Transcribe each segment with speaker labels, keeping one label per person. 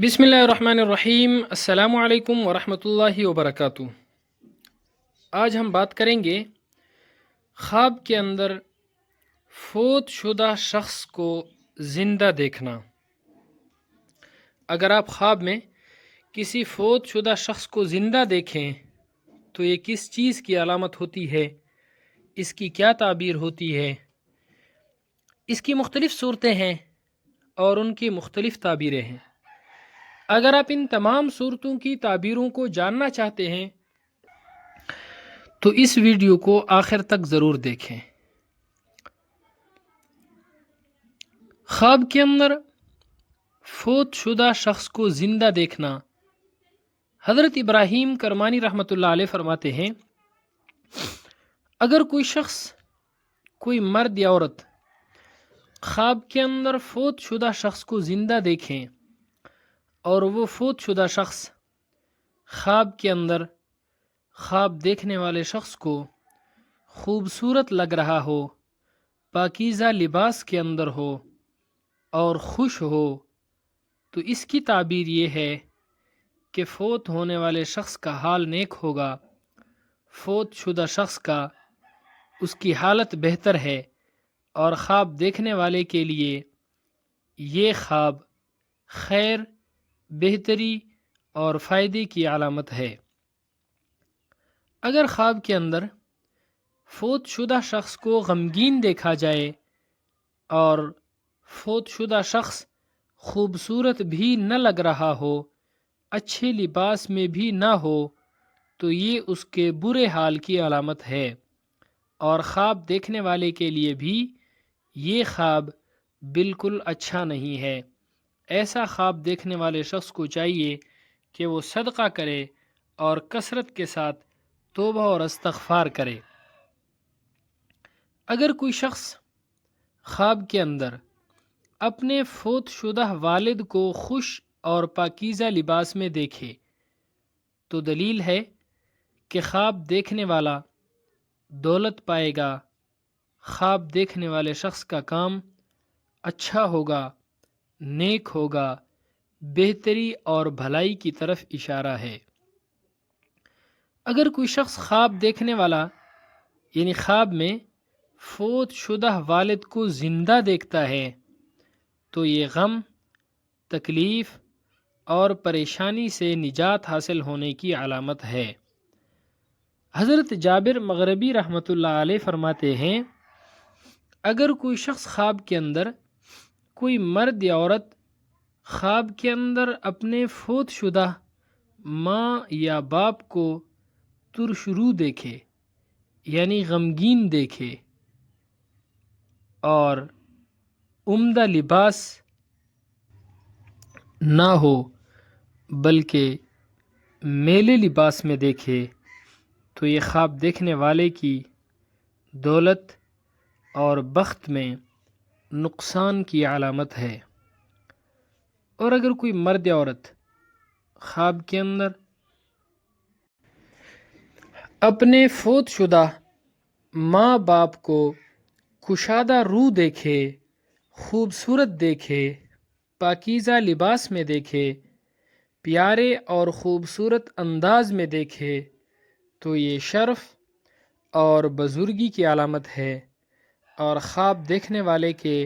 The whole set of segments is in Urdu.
Speaker 1: بسم اللہ الرحمن الرحیم۔ السلام علیکم ورحمۃ اللہ وبرکاتہ۔ آج ہم بات کریں گے خواب کے اندر فوت شدہ شخص کو زندہ دیکھنا۔ اگر آپ خواب میں کسی فوت شدہ شخص کو زندہ دیکھیں تو یہ کس چیز کی علامت ہوتی ہے، اس کی کیا تعبیر ہوتی ہے؟ اس کی مختلف صورتیں ہیں اور ان کی مختلف تعبیریں ہیں۔ اگر آپ ان تمام صورتوں کی تعبیروں کو جاننا چاہتے ہیں تو اس ویڈیو کو آخر تک ضرور دیکھیں۔ خواب کے اندر فوت شدہ شخص کو زندہ دیکھنا، حضرت ابراہیم کرمانی رحمۃ اللہ علیہ فرماتے ہیں، اگر کوئی شخص، کوئی مرد یا عورت خواب کے اندر فوت شدہ شخص کو زندہ دیکھیں اور وہ فوت شدہ شخص خواب کے اندر خواب دیکھنے والے شخص کو خوبصورت لگ رہا ہو، پاکیزہ لباس کے اندر ہو اور خوش ہو، تو اس کی تعبیر یہ ہے کہ فوت ہونے والے شخص کا حال نیک ہوگا، فوت شدہ شخص کا، اس کی حالت بہتر ہے، اور خواب دیکھنے والے کے لیے یہ خواب خیر، بہتری اور فائدے کی علامت ہے۔ اگر خواب کے اندر فوت شدہ شخص کو غمگین دیکھا جائے اور فوت شدہ شخص خوبصورت بھی نہ لگ رہا ہو، اچھے لباس میں بھی نہ ہو، تو یہ اس کے برے حال کی علامت ہے، اور خواب دیکھنے والے کے لیے بھی یہ خواب بالکل اچھا نہیں ہے۔ ایسا خواب دیکھنے والے شخص کو چاہیے کہ وہ صدقہ کرے اور کثرت کے ساتھ توبہ اور استغفار کرے۔ اگر کوئی شخص خواب کے اندر اپنے فوت شدہ والد کو خوش اور پاکیزہ لباس میں دیکھے تو دلیل ہے کہ خواب دیکھنے والا دولت پائے گا، خواب دیکھنے والے شخص کا کام اچھا ہوگا، نیک ہوگا، بہتری اور بھلائی کی طرف اشارہ ہے۔ اگر کوئی شخص خواب دیکھنے والا یعنی خواب میں فوت شدہ والد کو زندہ دیکھتا ہے تو یہ غم، تکلیف اور پریشانی سے نجات حاصل ہونے کی علامت ہے۔ حضرت جابر مغربی رحمۃ اللہ علیہ فرماتے ہیں، اگر کوئی شخص خواب کے اندر، کوئی مرد یا عورت خواب کے اندر اپنے فوت شدہ ماں یا باپ کو ترش رو دیکھے یعنی غمگین دیکھے اور عمدہ لباس نہ ہو بلکہ میلے لباس میں دیکھے، تو یہ خواب دیکھنے والے کی دولت اور بخت میں نقصان کی علامت ہے۔ اور اگر کوئی مرد یا عورت خواب کے اندر اپنے فوت شدہ ماں باپ کو کشادہ رو دیکھے، خوبصورت دیکھے، پاکیزہ لباس میں دیکھے، پیارے اور خوبصورت انداز میں دیکھے، تو یہ شرف اور بزرگی کی علامت ہے اور خواب دیکھنے والے کے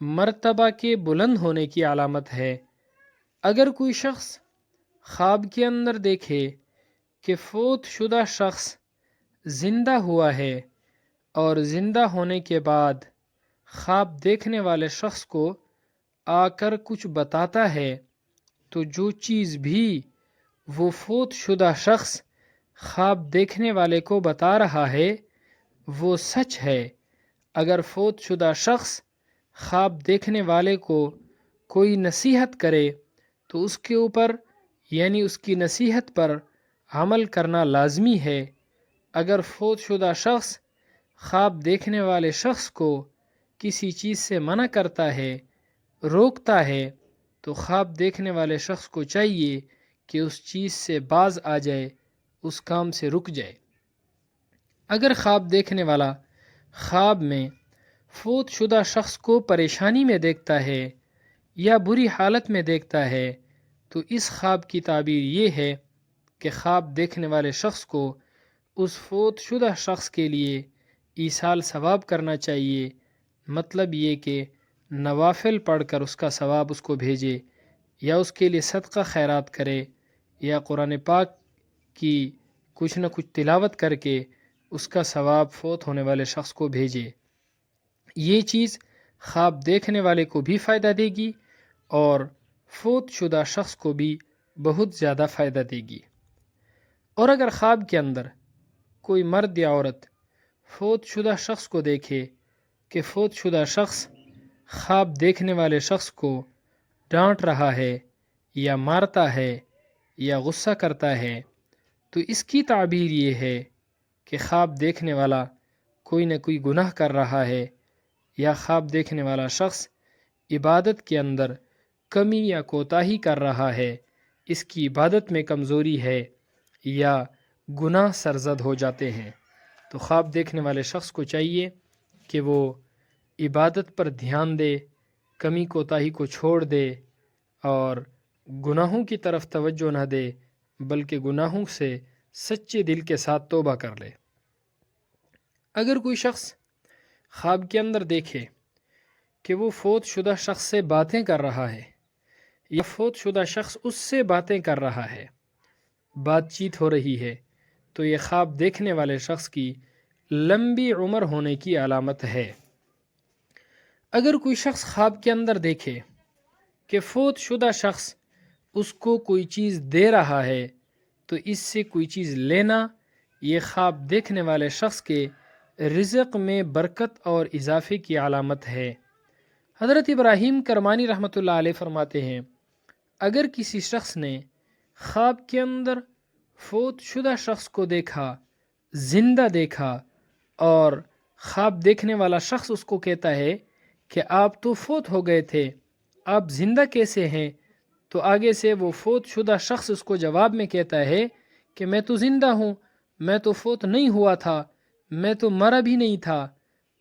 Speaker 1: مرتبہ کے بلند ہونے کی علامت ہے۔ اگر کوئی شخص خواب کے اندر دیکھے کہ فوت شدہ شخص زندہ ہوا ہے اور زندہ ہونے کے بعد خواب دیکھنے والے شخص کو آ کر کچھ بتاتا ہے، تو جو چیز بھی وہ فوت شدہ شخص خواب دیکھنے والے کو بتا رہا ہے وہ سچ ہے۔ اگر فوت شدہ شخص خواب دیکھنے والے کو کوئی نصیحت کرے تو اس کے اوپر یعنی اس کی نصیحت پر عمل کرنا لازمی ہے۔ اگر فوت شدہ شخص خواب دیکھنے والے شخص کو کسی چیز سے منع کرتا ہے، روکتا ہے، تو خواب دیکھنے والے شخص کو چاہیے کہ اس چیز سے باز آ جائے، اس کام سے رک جائے۔ اگر خواب دیکھنے والا خواب میں فوت شدہ شخص کو پریشانی میں دیکھتا ہے یا بری حالت میں دیکھتا ہے تو اس خواب کی تعبیر یہ ہے کہ خواب دیکھنے والے شخص کو اس فوت شدہ شخص کے لیے ایصال ثواب کرنا چاہیے، مطلب یہ کہ نوافل پڑھ کر اس کا ثواب اس کو بھیجے، یا اس کے لیے صدقہ خیرات کرے، یا قرآن پاک کی کچھ نہ کچھ تلاوت کر کے اس کا ثواب فوت ہونے والے شخص کو بھیجے۔ یہ چیز خواب دیکھنے والے کو بھی فائدہ دے گی اور فوت شدہ شخص کو بھی بہت زیادہ فائدہ دے گی۔ اور اگر خواب کے اندر کوئی مرد یا عورت فوت شدہ شخص کو دیکھے کہ فوت شدہ شخص خواب دیکھنے والے شخص کو ڈانٹ رہا ہے یا مارتا ہے یا غصہ کرتا ہے، تو اس کی تعبیر یہ ہے کہ خواب دیکھنے والا کوئی نہ کوئی گناہ کر رہا ہے، یا خواب دیکھنے والا شخص عبادت کے اندر کمی یا کوتاہی کر رہا ہے، اس کی عبادت میں کمزوری ہے یا گناہ سرزد ہو جاتے ہیں۔ تو خواب دیکھنے والے شخص کو چاہیے کہ وہ عبادت پر دھیان دے، کمی کوتاہی کو چھوڑ دے اور گناہوں کی طرف توجہ نہ دے، بلکہ گناہوں سے سچے دل کے ساتھ توبہ کر لے۔ اگر کوئی شخص خواب کے اندر دیکھے کہ وہ فوت شدہ شخص سے باتیں کر رہا ہے یا فوت شدہ شخص اس سے باتیں کر رہا ہے، بات چیت ہو رہی ہے، تو یہ خواب دیکھنے والے شخص کی لمبی عمر ہونے کی علامت ہے۔ اگر کوئی شخص خواب کے اندر دیکھے کہ فوت شدہ شخص اس کو کوئی چیز دے رہا ہے تو اس سے کوئی چیز لینا، یہ خواب دیکھنے والے شخص کے رزق میں برکت اور اضافے کی علامت ہے۔ حضرت ابراہیم کرمانی رحمۃ اللہ علیہ فرماتے ہیں، اگر کسی شخص نے خواب کے اندر فوت شدہ شخص کو دیکھا، زندہ دیکھا، اور خواب دیکھنے والا شخص اس کو کہتا ہے کہ آپ تو فوت ہو گئے تھے، آپ زندہ کیسے ہیں؟ تو آگے سے وہ فوت شدہ شخص اس کو جواب میں کہتا ہے کہ میں تو زندہ ہوں، میں تو فوت نہیں ہوا تھا، میں تو مرا بھی نہیں تھا۔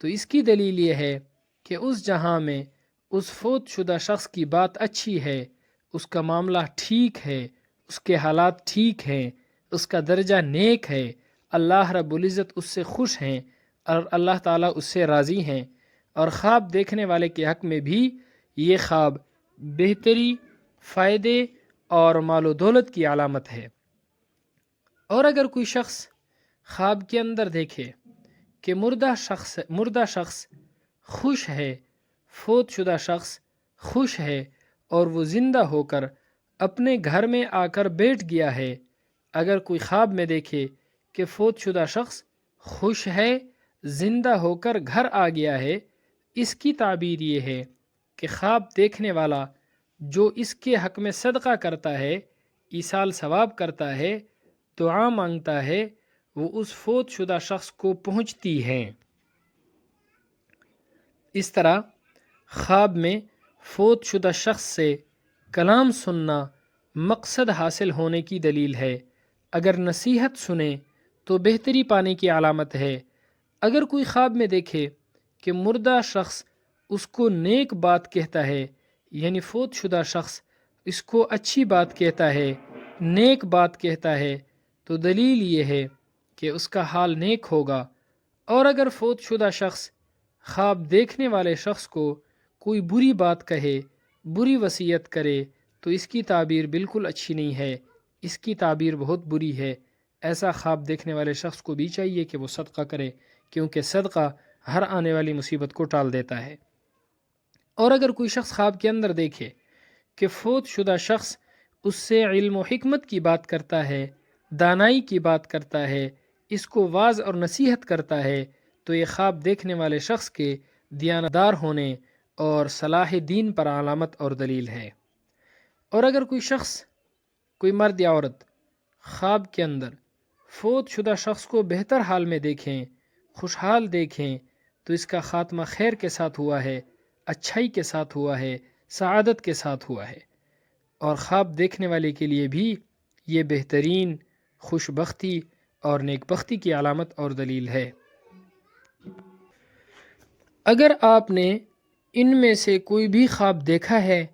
Speaker 1: تو اس کی دلیل یہ ہے کہ اس جہاں میں اس فوت شدہ شخص کی بات اچھی ہے، اس کا معاملہ ٹھیک ہے، اس کے حالات ٹھیک ہیں، اس کا درجہ نیک ہے، اللہ رب العزت اس سے خوش ہیں اور اللہ تعالیٰ اس سے راضی ہیں، اور خواب دیکھنے والے کے حق میں بھی یہ خواب بہتری، فائدے اور مال و دولت کی علامت ہے۔ اور اگر کوئی شخص خواب کے اندر دیکھے کہ مردہ شخص خوش ہے، فوت شدہ شخص خوش ہے اور وہ زندہ ہو کر اپنے گھر میں آ کر بیٹھ گیا ہے، اگر کوئی خواب میں دیکھے کہ فوت شدہ شخص خوش ہے، زندہ ہو کر گھر آ گیا ہے، اس کی تعبیر یہ ہے کہ خواب دیکھنے والا جو اس کے حق میں صدقہ کرتا ہے، ایصال ثواب کرتا ہے، دعا مانگتا ہے، وہ اس فوت شدہ شخص کو پہنچتی ہیں۔ اس طرح خواب میں فوت شدہ شخص سے کلام سننا مقصد حاصل ہونے کی دلیل ہے۔ اگر نصیحت سنیں تو بہتری پانے کی علامت ہے۔ اگر کوئی خواب میں دیکھے کہ مردہ شخص اس کو نیک بات کہتا ہے، یعنی فوت شدہ شخص اس کو اچھی بات کہتا ہے، نیک بات کہتا ہے، تو دلیل یہ ہے کہ اس کا حال نیک ہوگا۔ اور اگر فوت شدہ شخص خواب دیکھنے والے شخص کو کوئی بری بات کہے، بری وصیت کرے، تو اس کی تعبیر بالکل اچھی نہیں ہے، اس کی تعبیر بہت بری ہے۔ ایسا خواب دیکھنے والے شخص کو بھی چاہیے کہ وہ صدقہ کرے، کیونکہ صدقہ ہر آنے والی مصیبت کو ٹال دیتا ہے۔ اور اگر کوئی شخص خواب کے اندر دیکھے کہ فوت شدہ شخص اس سے علم و حکمت کی بات کرتا ہے، دانائی کی بات کرتا ہے، اس کو واعظ اور نصیحت کرتا ہے، تو یہ خواب دیکھنے والے شخص کے دیانتدار ہونے اور صلاح دین پر علامت اور دلیل ہے۔ اور اگر کوئی شخص، کوئی مرد یا عورت خواب کے اندر فوت شدہ شخص کو بہتر حال میں دیکھیں، خوشحال دیکھیں، تو اس کا خاتمہ خیر کے ساتھ ہوا ہے، اچھائی کے ساتھ ہوا ہے، سعادت کے ساتھ ہوا ہے۔ اور خواب دیکھنے والے کے لیے بھی یہ بہترین خوش بختی اور نیک بختی کی علامت اور دلیل ہے۔ اگر آپ نے ان میں سے کوئی بھی خواب دیکھا ہے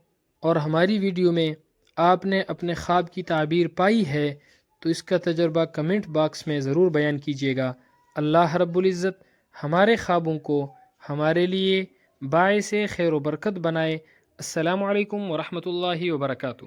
Speaker 1: اور ہماری ویڈیو میں آپ نے اپنے خواب کی تعبیر پائی ہے تو اس کا تجربہ کمنٹ باکس میں ضرور بیان کیجیے گا۔ اللہ رب العزت ہمارے خوابوں کو ہمارے لیے باعث خیر و برکت بنائے۔ السلام علیکم ورحمۃ اللہ وبرکاتہ۔